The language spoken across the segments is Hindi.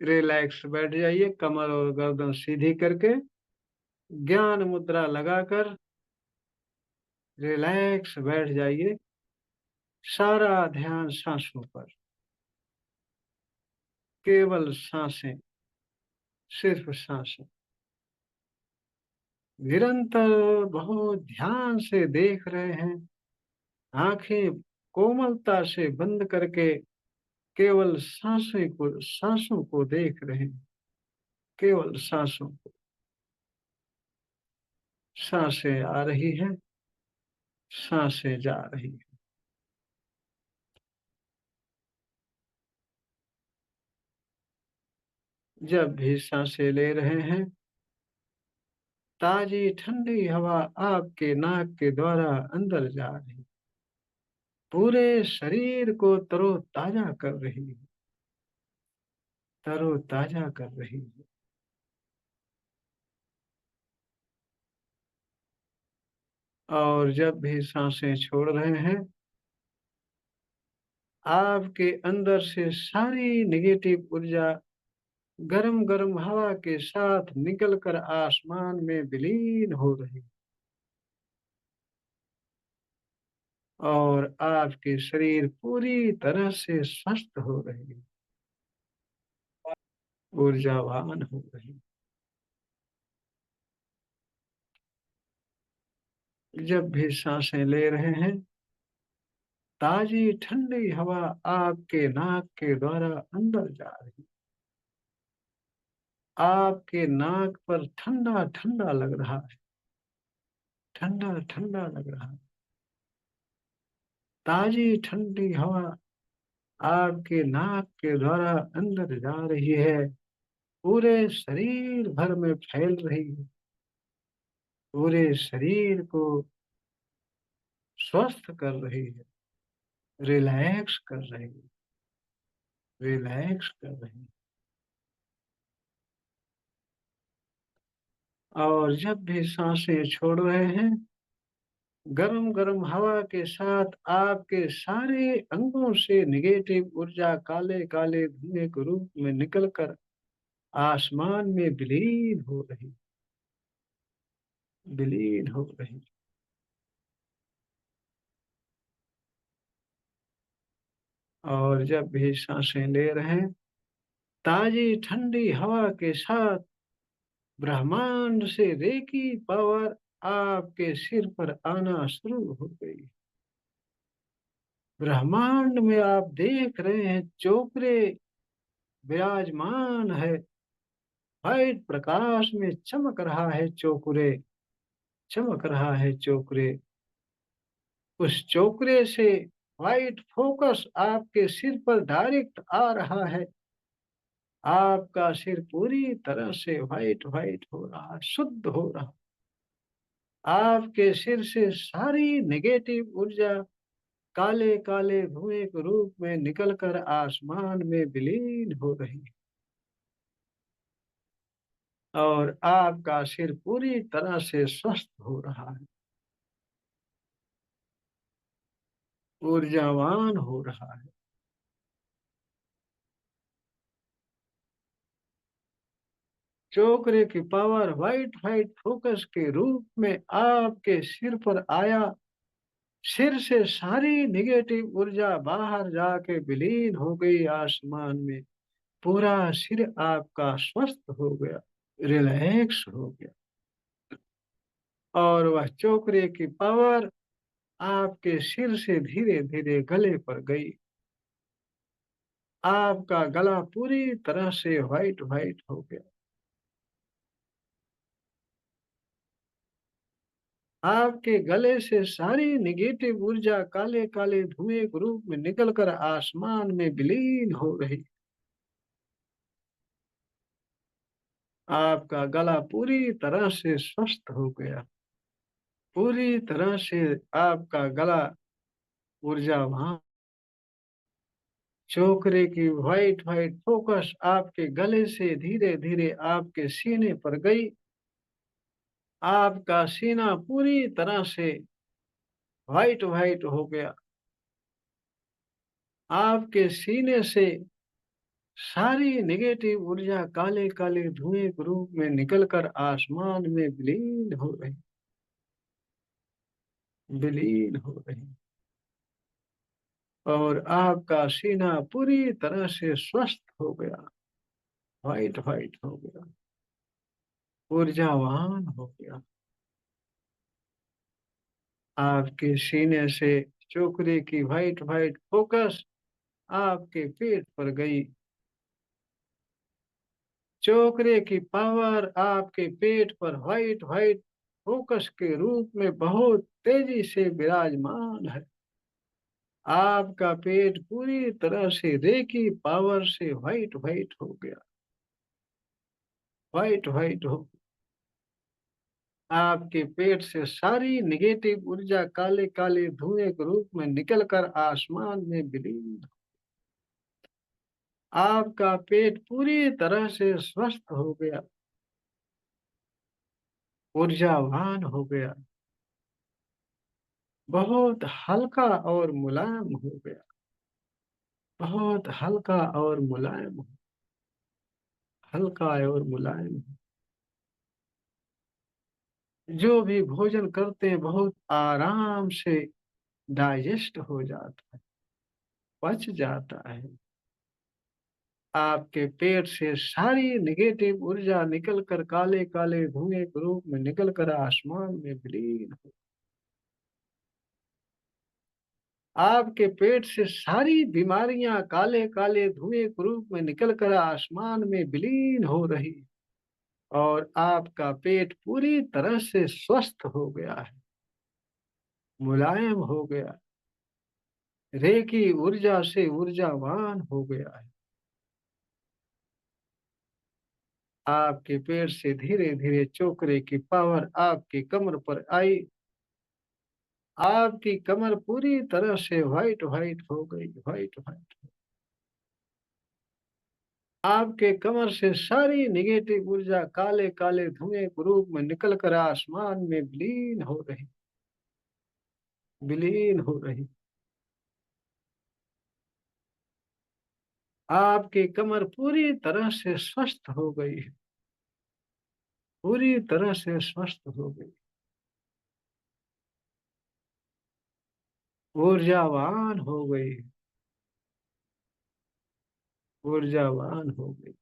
रिलैक्स बैठ जाइए, कमर और गर्दन सीधी करके, ज्ञान मुद्रा लगाकर रिलैक्स बैठ जाइए। सारा ध्यान साँसों पर, केवल साँसें, सिर्फ़ साँसें। निरंतर बहुत ध्यान से देख रहे हैं, आँखें कोमलता से बंद करके केवल साँसों को देख रहे हैं, केवल साँसों को। साँसें आ रही हैं, साँसें जा रही हैं। जब भी साँसें ले रहे हैं, ताज़ी ठंडी हवा आपके नाक के द्वारा अंदर जा रही, पूरे शरीर को तरोताज़ा कर रही है, तरोताज़ा कर रही है। और जब भी साँसें छोड़ रहे हैं, आपके अंदर से सारी नेगेटिव ऊर्जा गरम-गरम हवा के साथ निकल कर आसमान में विलीन हो रही, और आपके शरीर पूरी तरह से स्वस्थ हो रही है, ऊर्जावान हो रही। जब भी साँसें ले रहे हैं, ताज़ी ठंडी हवा आपके नाक के द्वारा अंदर जा रही। आपके नाक पर ठंडा-ठंडा लग रहा है, ठंडा-ठंडा लग रहा है। ताज़ी ठंडी हवा आपके नाक के द्वारा अंदर जा रही है, पूरे शरीर भर में फैल रही है, पूरे शरीर को स्वस्थ कर रही है, रिलैक्स कर रही है, रिलैक्स कर रही है। और जब भी साँसें छोड़ रहे हैं, गरम-गरम हवा के साथ आपके सारे अंगों से नेगेटिव ऊर्जा काले-काले धुएँ के रूप में निकल कर आसमान में विलीन हो रही, विलीन हो रही। और जब भी साँसें ले रहे हैं, ताज़ी ठंडी हवा के साथ ब्रह्मांड से रेकी पावर आपके सिर पर आना शुरू हो गई। ब्रह्मांड में आप देख रहे हैं चोपड़े विराजमान है, व्हाइट प्रकाश में चमक रहा है चोकुरे, चमक रहा है चोकुरे। उस चोकुरे से व्हाइट फोकस आपके सिर पर डायरेक्ट आ रहा है। आपका सिर पूरी तरह से व्हाइट व्हाइट हो रहा है, शुद्ध हो रहा। आपके सिर से सारी नेगेटिव ऊर्जा काले-काले धुएँ के रूप में निकलकर आसमान में विलीन हो रही है, और आपका सिर पूरी तरह से स्वस्थ हो रहा है, ऊर्जावान हो रहा है। चोकरे की पावर व्हाइट व्हाइट फोकस के रूप में आपके सिर पर आया। सिर से सारी नेगेटिव ऊर्जा बाहर जाके विलीन हो गई आसमान में। पूरा सिर आपका स्वस्थ हो गया, रिलैक्स हो गया, और वह चोकरे की पावर आपके सिर से धीरे-धीरे गले पर गई। आपका गला पूरी तरह से व्हाइट व्हाइट हो गया। आपके गले से सारी नेगेटिव ऊर्जा काले-काले धुएँ के रूप में निकलकर आसमान में विलीन हो रही। आपका गला पूरी तरह से स्वस्थ हो गया। पूरी तरह से आपका गला ऊर्जावान। चोकरे की व्हाइट व्हाइट फोकस आपके गले से धीरे-धीरे आपके सीने पर गई। आपका सीना पूरी तरह से व्हाइट व्हाइट हो गया। आपके सीने से सारी नेगेटिव ऊर्जा काले-काले धुएँ के रूप में निकलकर आसमान में विलीन हो रही और आपका सीना पूरी तरह से स्वस्थ हो गया, व्हाइट-व्हाइट हो गया, ऊर्जावान हो गया। आपके सीने से चोकरे की व्हाइट-व्हाइट फोकस आपके पेट पर गई। चोकरे की पावर आपके पेट पर व्हाइट व्हाइट फोकस के रूप में बहुत तेजी से विराजमान है। आपका पेट पूरी तरह से रेकी पावर से व्हाइट व्हाइट हो गया, व्हाइट व्हाइट हो। आपके पेट से सारी नेगेटिव ऊर्जा काले काले धुएं के रूप में निकलकर आसमान में विलीन। आपका पेट पूरी तरह से स्वस्थ हो गया, ऊर्जावान हो गया, बहुत हल्का और मुलायम हो गया, बहुत हल्का और मुलायम, हल्का और मुलायम। जो भी भोजन करते हैं बहुत आराम से डाइजेस्ट हो जाता है, पच जाता है। आपके पेट से सारी नेगेटिव ऊर्जा निकलकर काले-काले धुएँ के रूप में निकलकर आसमान में विलीन हो। आपके पेट से सारी बीमारियाँ काले-काले धुएँ के रूप में निकलकर आसमान में विलीन हो रही और आपका पेट पूरी तरह से स्वस्थ हो गया है, मुलायम हो गया, रेकी ऊर्जा से ऊर्जावान हो गया है। आपके पेट से धीरे-धीरे चोकरे की पावर आपकी कमर पर आई। आपकी कमर पूरी तरह से व्हाइट-व्हाइट हो गई, व्हाइट-व्हाइट। आपके कमर से सारी नेगेटिव ऊर्जा काले-काले धुएँ के रूप में निकलकर आसमान में विलीन हो रही। आपकी कमर पूरी तरह से स्वस्थ हो गई है, पूरी तरह से स्वस्थ हो गई, ऊर्जावान हो गई, ऊर्जावान हो गई।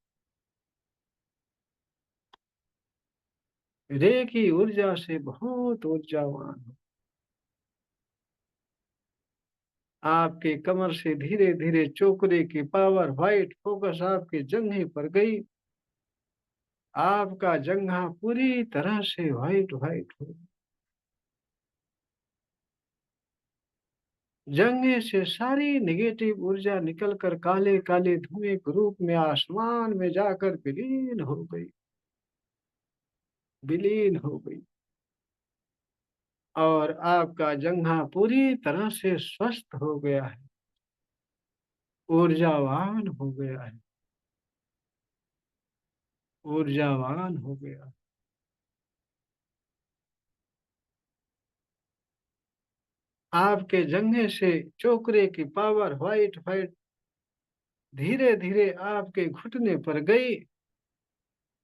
रेखी ऊर्जा से बहुत ऊर्जावान हो। आपके कमर से धीरे-धीरे चोकरे की पावर व्हाइट फोकस आपकी जंघे पर गई। आपका जंघा पूरी तरह से व्हाइट-व्हाइट हो। जंघे से सारी नेगेटिव ऊर्जा निकलकर काले-काले धुएँ के रूप में आसमान में जाकर विलीन हो गई और आपका जंघा पूरी तरह से स्वस्थ हो गया है, ऊर्जावान हो गया है, ऊर्जावान हो गया। आपके जंघे से चोकरे की पावर व्हाइट-व्हाइट धीरे-धीरे आपके घुटने पर गई।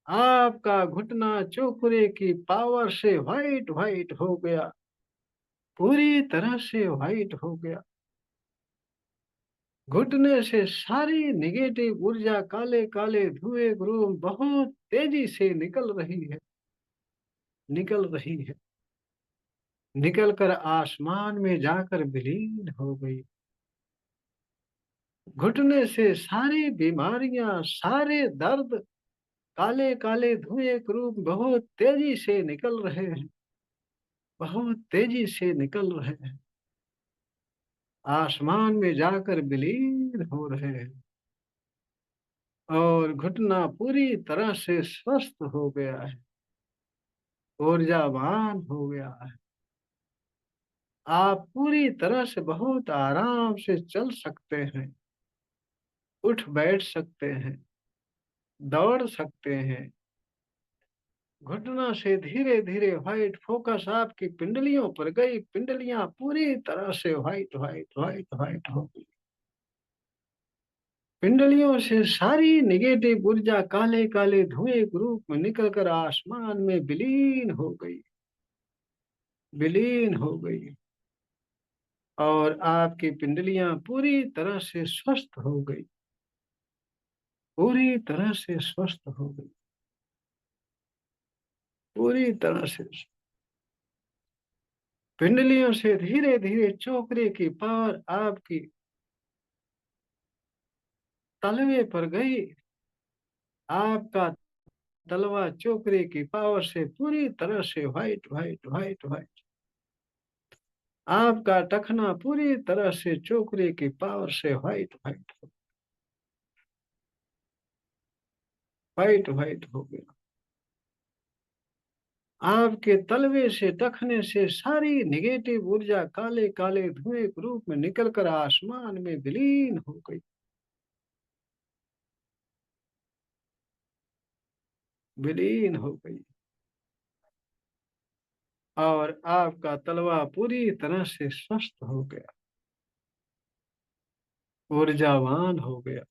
आपका घुटना चोकरे की पावर से व्हाइट-व्हाइट हो गया, पूरी तरह से व्हाइट हो गया। घुटने से सारी नेगेटिव ऊर्जा काले-काले धुएँ गुरूम बहुत तेजी से निकल रही है, निकल कर आसमान में जाकर विलीन हो गई। घुटने से सारी बीमारियाँ, सारे दर्द काले-काले धुएँ के रूप बहुत तेजी से निकल रहे हैं, बहुत तेजी से निकल रहे हैं। आसमान में जाकर विलीन हो रहे हैं और घुटना पूरी तरह से स्वस्थ हो गया है, ऊर्जावान हो गया है। आप पूरी तरह से बहुत आराम से चल सकते हैं, उठ बैठ सकते हैं, दौड़ सकते हैं। घुटना से धीरे-धीरे व्हाइट फोकस आपकी पिंडलियों पर गई, पिंडलियाँ पूरी तरह से व्हाइट-व्हाइट हो गई। पिंडलियों से सारी निगेटिव ऊर्जा काले काले धुएं के रूप में निकलकर आसमान में विलीन हो गई, विलीन हो गई। और आपकी पिंडलियां पूरी तरह से स्वस्थ हो गई, पूरी तरह से स्वस्थ हो गई, पूरी तरह से। पिंडलियों से धीरे धीरे चोकरे की पावर आपकी तलवे पर गई। आपका तलवा चोकरे की पावर से पूरी तरह से व्हाइट व्हाइट व्हाइट व्हाइट। आपका टखना पूरी तरह से चोकरे की पावर से व्हाइट व्हाइट व्हाइट व्हाइट हो गया। आपके तलवे से टखने से सारी निगेटिव ऊर्जा काले काले धुएं के रूप में निकलकर आसमान में विलीन हो गई, विलीन हो गई। और आपका तलवा पूरी तरह से स्वस्थ हो गया, ऊर्जावान हो गया,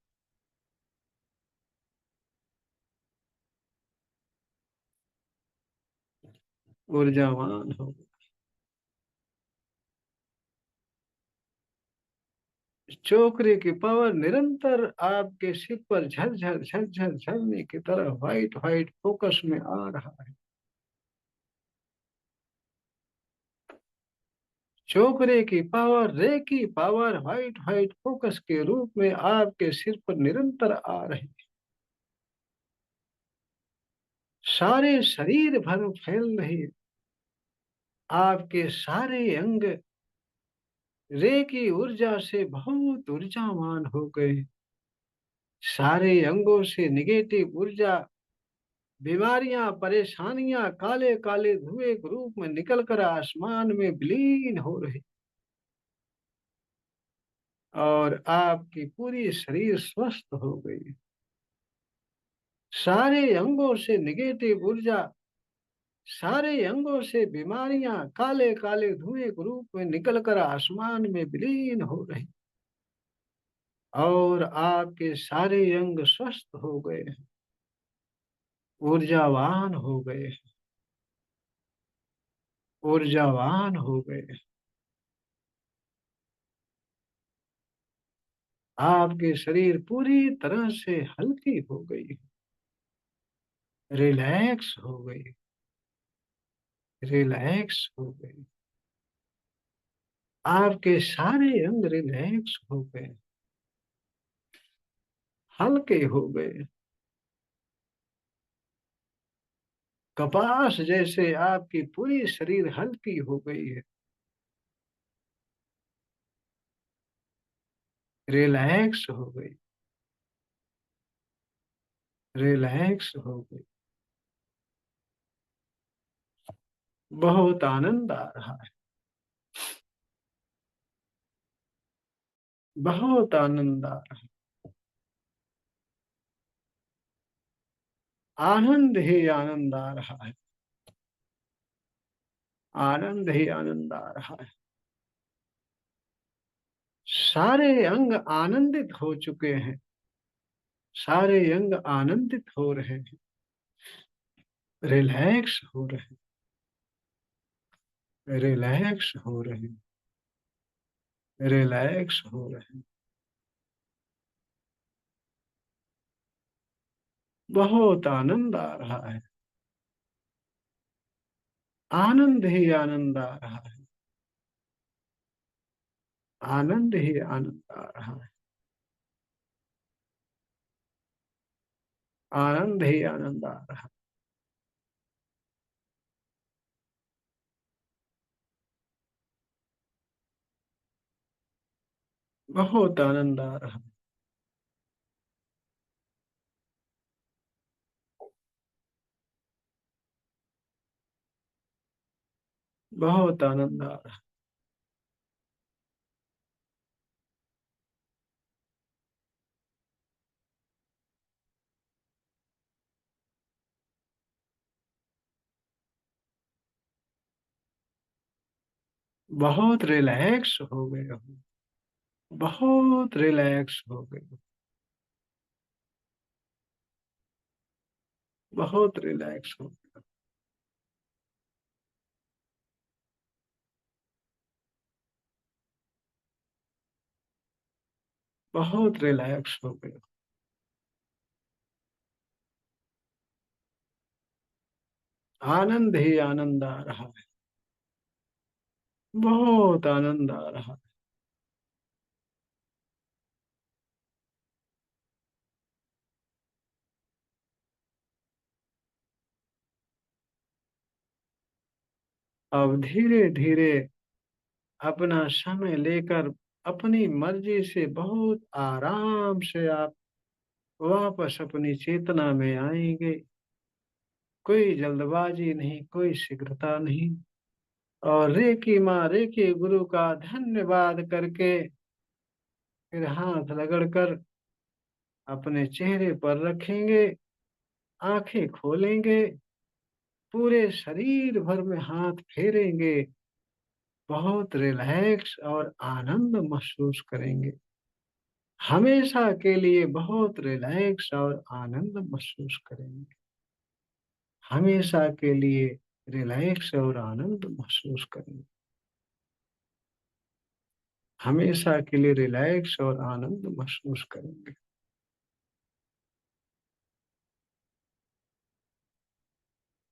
ऊर्जावान हो गया। चोकरे की पावर निरंतर आपके सिर पर झरझर झरझर झरने की तरह व्हाइट व्हाइट फोकस में आ रहा है। चोकरे की पावर, रे की पावर व्हाइट व्हाइट फोकस के रूप में आपके सिर पर निरंतर आ रही है। सारे शरीर भर फैल रही है। आपके सारे अंग रे की ऊर्जा से बहुत ऊर्जावान हो गए। सारे अंगों से निगेटिव ऊर्जा, बीमारियां, परेशानियां काले काले धुएं के रूप में निकलकर आसमान में विलीन हो रही। और आपकी पूरी शरीर स्वस्थ हो गई। सारे अंगों से निगेटिव ऊर्जा, सारे अंगों से बीमारियां काले काले धुएं के रूप में निकलकर आसमान में विलीन हो रही। और आपके सारे अंग स्वस्थ हो गए, ऊर्जावान हो गए, ऊर्जावान हो गए। आपके शरीर पूरी तरह से हल्की हो गई, रिलैक्स हो गई, रिलैक्स हो गई। आपके सारे अंग रिलैक्स हो गए, हल्के हो गए। कपास जैसे आपकी पूरी शरीर हल्की हो गई है, रिलैक्स हो गई, रिलैक्स हो गई। बहुत आनंद आ रहा है, बहुत आनंद आ रहा है। आनंद ही आनंद आ रहा है, आनंद ही आनंद आ रहा है। सारे अंग आनंदित हो चुके हैं, सारे अंग आनंदित हो रहे हैं, रिलैक्स हो रहे हैं, रिलैक्स हो रहे हैं, रिलैक्स हो रहे हैं। बहुत आनंद आ रहा है, आनंद ही आनंद आ रहा है, आनंद ही आनंद आ रहा है, आनंद ही आनंद आ रहा है। बहुत आनंद आ रहा है, बहुत आनंद आ रहा है। बहुत रिलैक्स हो गए हो, बहुत रिलैक्स हो गए हो। बहुत रिलैक्स हो गया, बहुत रिलैक्स हो गया। आनंद ही आनंद आ रहा है, बहुत आनंद आ रहा है। अब धीरे-धीरे अपना समय लेकर अपनी मर्ज़ी से बहुत आराम से आप वापस अपनी चेतना में आएँगे। कोई जल्दबाज़ी नहीं, कोई शीघ्रता नहीं। और रेकी माँ, रेकी गुरु का धन्यवाद करके फिर हाथ रगड़कर अपने चेहरे पर रखेंगे, आँखें खोलेंगे, पूरे शरीर भर में हाथ फेरेंगे, बहुत रिलैक्स और आनंद महसूस करेंगे। हमेशा के लिए बहुत रिलैक्स और आनंद महसूस करेंगे। हमेशा के लिए रिलैक्स और आनंद महसूस करेंगे। हमेशा के लिए रिलैक्स और आनंद महसूस करेंगे।